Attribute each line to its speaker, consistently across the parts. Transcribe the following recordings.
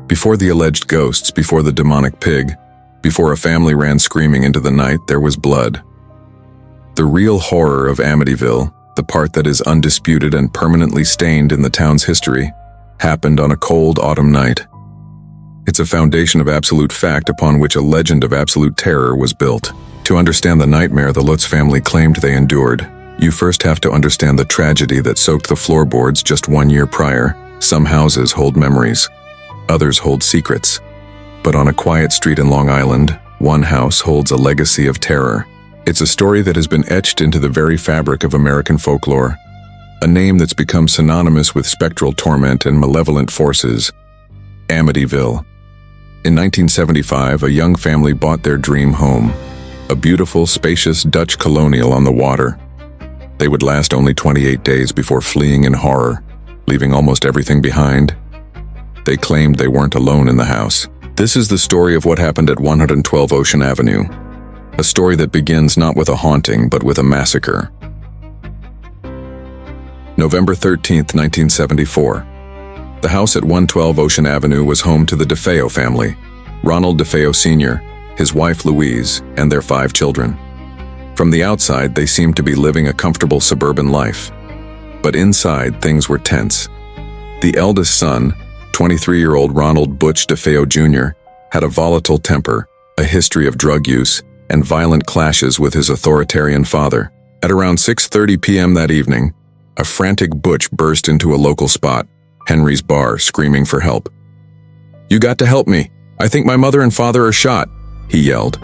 Speaker 1: Before the alleged ghosts, before the demonic pig, before a family ran screaming into the night, there was blood. The real horror of Amityville, the part that is undisputed and permanently stained in the town's history, happened on a cold autumn night. It's a foundation of absolute fact upon which a legend of absolute terror was built. To understand the nightmare the Lutz family claimed they endured, you first have to understand the tragedy that soaked the floorboards just 1 year prior. Some houses hold memories, others hold secrets. But on a quiet street in Long Island, one house holds a legacy of terror. It's a story that has been etched into the very fabric of American folklore, a name that's become synonymous with spectral torment and malevolent forces: Amityville. In 1975, a young family bought their dream home, a beautiful, spacious Dutch colonial on the water. They would last only 28 days before fleeing in horror, leaving almost everything behind. They claimed they weren't alone in the house. This is the story of what happened at 112 Ocean Avenue, a story that begins not with a haunting, but with a massacre. November 13th, 1974. The house at 112 Ocean Avenue was home to the DeFeo family, Ronald DeFeo Sr., his wife Louise, and their 5 children. From the outside, they seemed to be living a comfortable suburban life. But inside, things were tense. The eldest son, 23-year-old Ronald Butch DeFeo Jr., had a volatile temper, a history of drug use, and violent clashes with his authoritarian father. At around 6:30 p.m. that evening, a frantic Butch burst into a local spot, Henry's Bar, screaming for help. "You got to help me. I think my mother and father are shot," he yelled.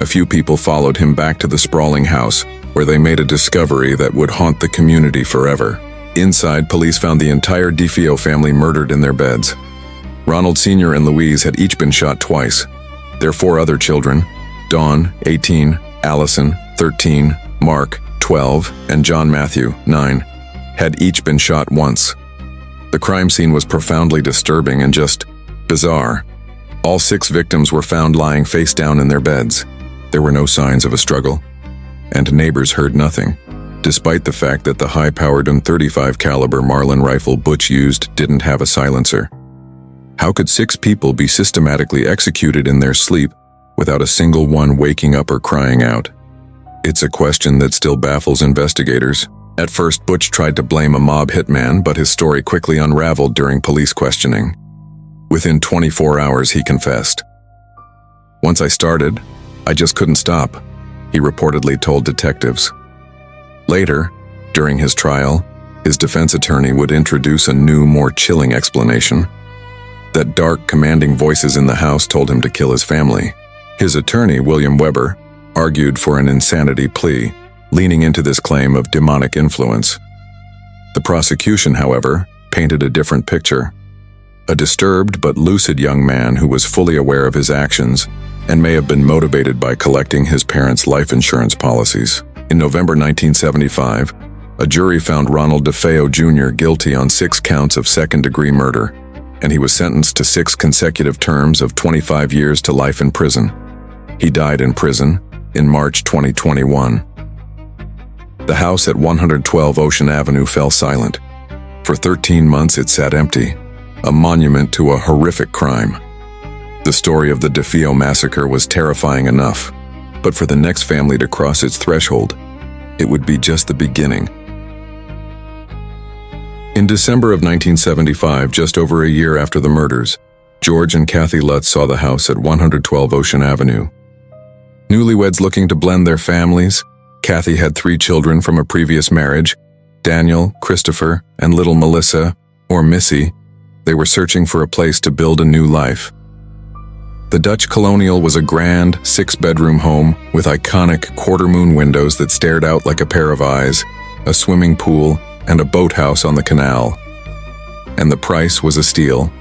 Speaker 1: A few people followed him back to the sprawling house, where they made a discovery that would haunt the community forever. Inside, police found the entire DeFeo family murdered in their beds. Ronald Sr. and Louise had each been shot twice. Their 4 other children, Dawn, 18, Allison, 13, Mark, 12, and John Matthew, 9, had each been shot once. The crime scene was profoundly disturbing and just bizarre. All 6 victims were found lying face down in their beds. There were no signs of a struggle, and neighbors heard nothing, despite the fact that the high-powered .35 caliber Marlin rifle Butch used didn't have a silencer. How could 6 people be systematically executed in their sleep without a single one waking up or crying out? It's a question that still baffles investigators. At first, Butch tried to blame a mob hitman, but his story quickly unraveled during police questioning. Within 24 hours, he confessed. "Once I started, I just couldn't stop," he reportedly told detectives. Later, during his trial, his defense attorney would introduce a new, more chilling explanation: that dark, commanding voices in the house told him to kill his family. His attorney, William Weber, argued for an insanity plea, leaning into this claim of demonic influence. The prosecution, however, painted a different picture: a disturbed but lucid young man who was fully aware of his actions and may have been motivated by collecting his parents' life insurance policies. In November 1975, a jury found Ronald DeFeo Jr. guilty on 6 counts of second-degree murder, and he was sentenced to 6 consecutive terms of 25 years to life in prison. He died in prison in March 2021. The house at 112 Ocean Avenue fell silent. For 13 months it sat empty, a monument to a horrific crime. The story of the DeFeo massacre was terrifying enough, but for the next family to cross its threshold, it would be just the beginning. In December of 1975, just over a year after the murders, George and Kathy Lutz saw the house at 112 Ocean Avenue. Newlyweds looking to blend their families, Kathy had 3 children from a previous marriage: Daniel, Christopher, and little Melissa, or Missy. They were searching for a place to build a new life. The Dutch Colonial was a grand 6-bedroom home with iconic quarter-moon windows that stared out like a pair of eyes, a swimming pool, and a boathouse on the canal. And the price was a steal: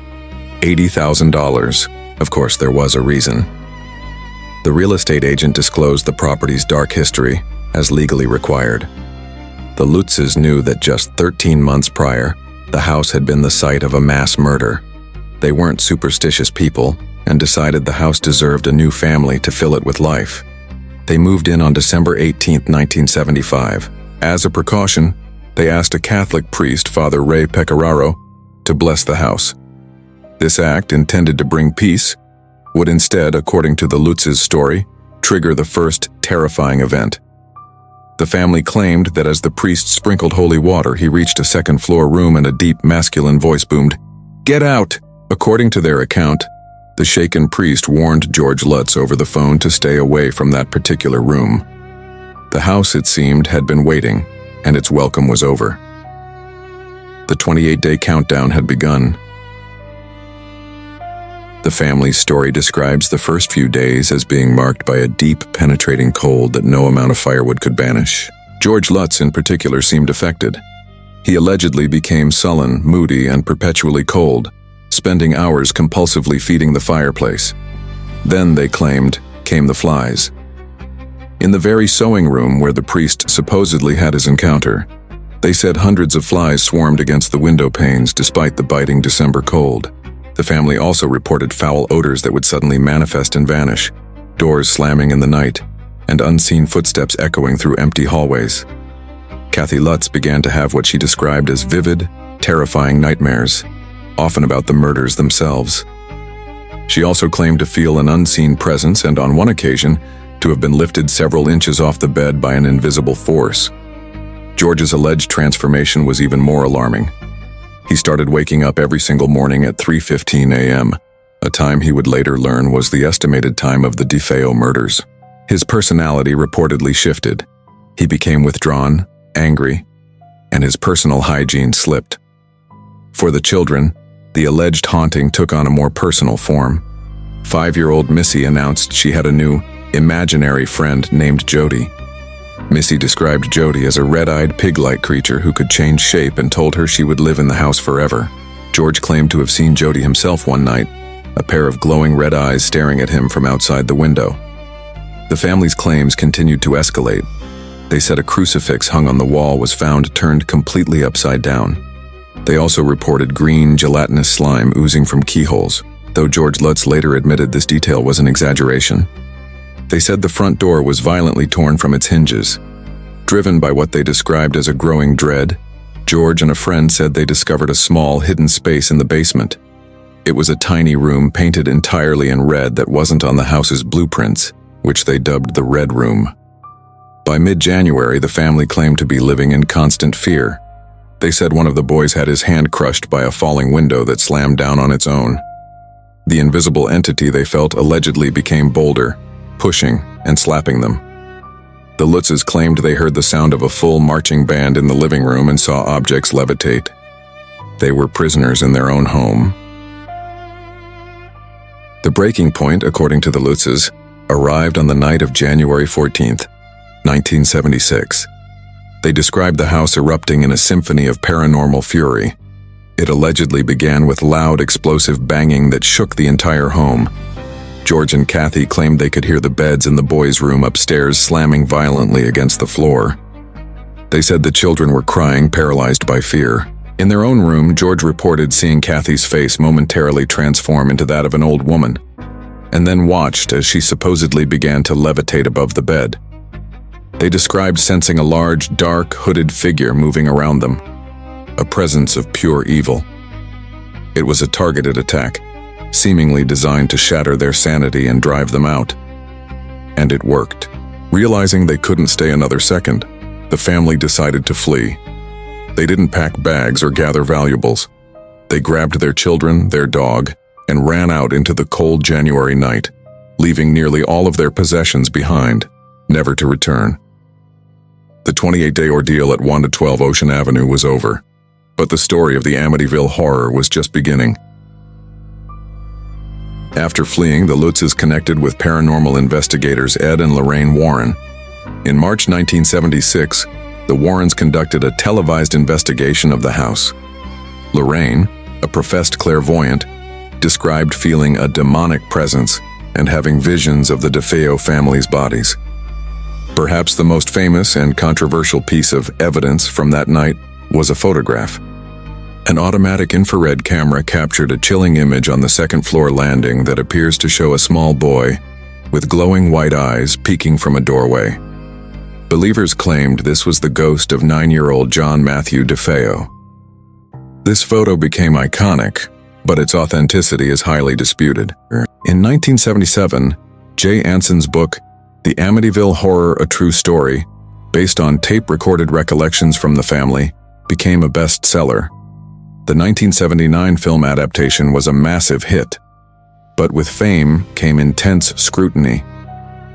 Speaker 1: $80,000. Of course, there was a reason. The real estate agent disclosed the property's dark history, as legally required. The Lutzes knew that just 13 months prior, the house had been the site of a mass murder. They weren't superstitious people, and decided the house deserved a new family to fill it with life. They moved in on December 18, 1975. As a precaution, they asked a Catholic priest, Father Ray Pecoraro, to bless the house. This act, intended to bring peace, would instead, according to the Lutz's story, trigger the first terrifying event. The family claimed that as the priest sprinkled holy water, he reached a second-floor room and a deep masculine voice boomed, "Get out!" According to their account, the shaken priest warned George Lutz over the phone to stay away from that particular room. The house, it seemed, had been waiting, and its welcome was over. The 28-day countdown had begun. The family's story describes the first few days as being marked by a deep, penetrating cold that no amount of firewood could banish. George Lutz, in particular, seemed affected. He allegedly became sullen, moody, and perpetually cold, spending hours compulsively feeding the fireplace. Then, they claimed, came the flies. In the very sewing room where the priest supposedly had his encounter, they said hundreds of flies swarmed against the window panes despite the biting December cold. The family also reported foul odors that would suddenly manifest and vanish, doors slamming in the night, and unseen footsteps echoing through empty hallways. Kathy Lutz began to have what she described as vivid, terrifying nightmares, often about the murders themselves. She also claimed to feel an unseen presence and, on one occasion, to have been lifted several inches off the bed by an invisible force. George's alleged transformation was even more alarming. He started waking up every single morning at 3:15 a.m., a time he would later learn was the estimated time of the DeFeo murders. His personality reportedly shifted. He became withdrawn, angry, and his personal hygiene slipped. For the children, the alleged haunting took on a more personal form. 5-year-old Missy announced she had a new, imaginary friend named Jody. Missy described Jody as a red-eyed, pig-like creature who could change shape and told her she would live in the house forever. George claimed to have seen Jody himself one night, a pair of glowing red eyes staring at him from outside the window. The family's claims continued to escalate. They said a crucifix hung on the wall was found turned completely upside down. They also reported green, gelatinous slime oozing from keyholes, though George Lutz later admitted this detail was an exaggeration. They said the front door was violently torn from its hinges. Driven by what they described as a growing dread, George and a friend said they discovered a small, hidden space in the basement. It was a tiny room painted entirely in red that wasn't on the house's blueprints, which they dubbed the Red Room. By mid-January, the family claimed to be living in constant fear. They said one of the boys had his hand crushed by a falling window that slammed down on its own. The invisible entity they felt allegedly became bolder, pushing and slapping them. The Lutzes claimed they heard the sound of a full marching band in the living room and saw objects levitate. They were prisoners in their own home. The breaking point, according to the Lutzes, arrived on the night of January 14th, 1976. They described the house erupting in a symphony of paranormal fury. It allegedly began with loud, explosive banging that shook the entire home. George and Kathy claimed they could hear the beds in the boys' room upstairs slamming violently against the floor. They said the children were crying, paralyzed by fear. In their own room, George reported seeing Kathy's face momentarily transform into that of an old woman, and then watched as she supposedly began to levitate above the bed. They described sensing a large, dark, hooded figure moving around them, a presence of pure evil. It was a targeted attack, seemingly designed to shatter their sanity and drive them out. And it worked. Realizing they couldn't stay another second, the family decided to flee. They didn't pack bags or gather valuables. They grabbed their children, their dog, and ran out into the cold January night, leaving nearly all of their possessions behind, never to return. The 28-day ordeal at 1-12 Ocean Avenue was over, but the story of the Amityville Horror was just beginning. After fleeing, the Lutzes connected with paranormal investigators Ed and Lorraine Warren. In March 1976, the Warrens conducted a televised investigation of the house. Lorraine, a professed clairvoyant, described feeling a demonic presence and having visions of the DeFeo family's bodies. Perhaps the most famous and controversial piece of evidence from that night was a photograph. An automatic infrared camera captured a chilling image on the second-floor landing that appears to show a small boy with glowing white eyes peeking from a doorway. Believers claimed this was the ghost of 9-year-old John Matthew DeFeo. This photo became iconic, but its authenticity is highly disputed. In 1977, Jay Anson's book, The Amityville Horror: A True Story, based on tape-recorded recollections from the family, became a bestseller. The 1979 film adaptation was a massive hit, but with fame came intense scrutiny.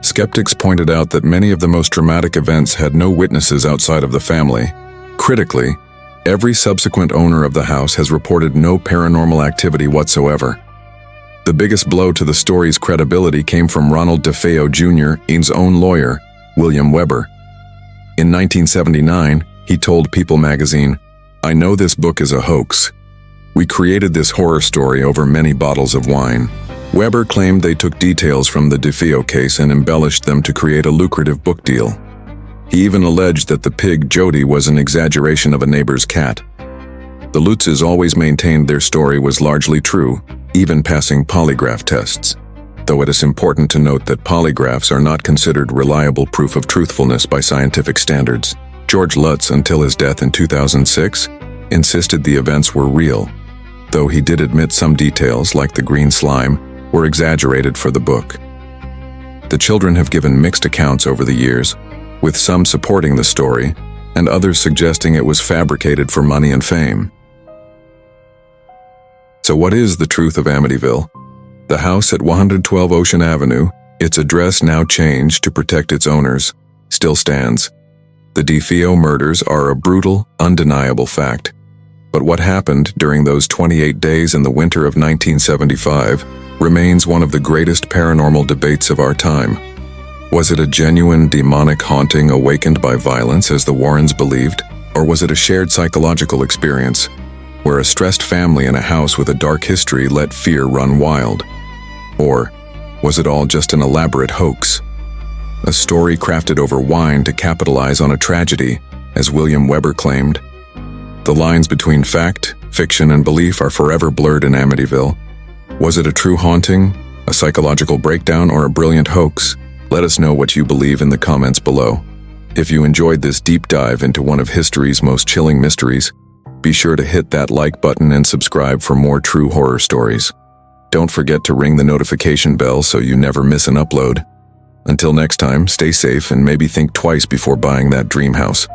Speaker 1: Skeptics pointed out that many of the most dramatic events had no witnesses outside of the family. Critically, every subsequent owner of the house has reported no paranormal activity whatsoever. The biggest blow to the story's credibility came from Ronald DeFeo Jr., Ian's own lawyer, William Weber. In 1979, he told People magazine, "I know this book is a hoax. We created this horror story over many bottles of wine." Weber claimed they took details from the DeFeo case and embellished them to create a lucrative book deal. He even alleged that the pig Jody was an exaggeration of a neighbor's cat. The Lutzes always maintained their story was largely true, even passing polygraph tests, though it is important to note that polygraphs are not considered reliable proof of truthfulness by scientific standards. George Lutz, until his death in 2006, insisted the events were real, though he did admit some details, like the green slime, were exaggerated for the book. The children have given mixed accounts over the years, with some supporting the story and others suggesting it was fabricated for money and fame. So what is the truth of Amityville? The house at 112 Ocean Avenue, its address now changed to protect its owners, still stands. The DeFeo murders are a brutal, undeniable fact. But what happened during those 28 days in the winter of 1975 remains one of the greatest paranormal debates of our time. Was it a genuine demonic haunting awakened by violence as the Warrens believed, or was it a shared psychological experience where a stressed family in a house with a dark history let fear run wild? Or was it all just an elaborate hoax? A story crafted over wine to capitalize on a tragedy, as William Weber claimed. The lines between fact, fiction, and belief are forever blurred in Amityville. Was it a true haunting, a psychological breakdown, or a brilliant hoax? Let us know what you believe in the comments below. If you enjoyed this deep dive into one of history's most chilling mysteries, be sure to hit that like button and subscribe for more true horror stories. Don't forget to ring the notification bell so you never miss an upload. Until next time, stay safe and maybe think twice before buying that dream house.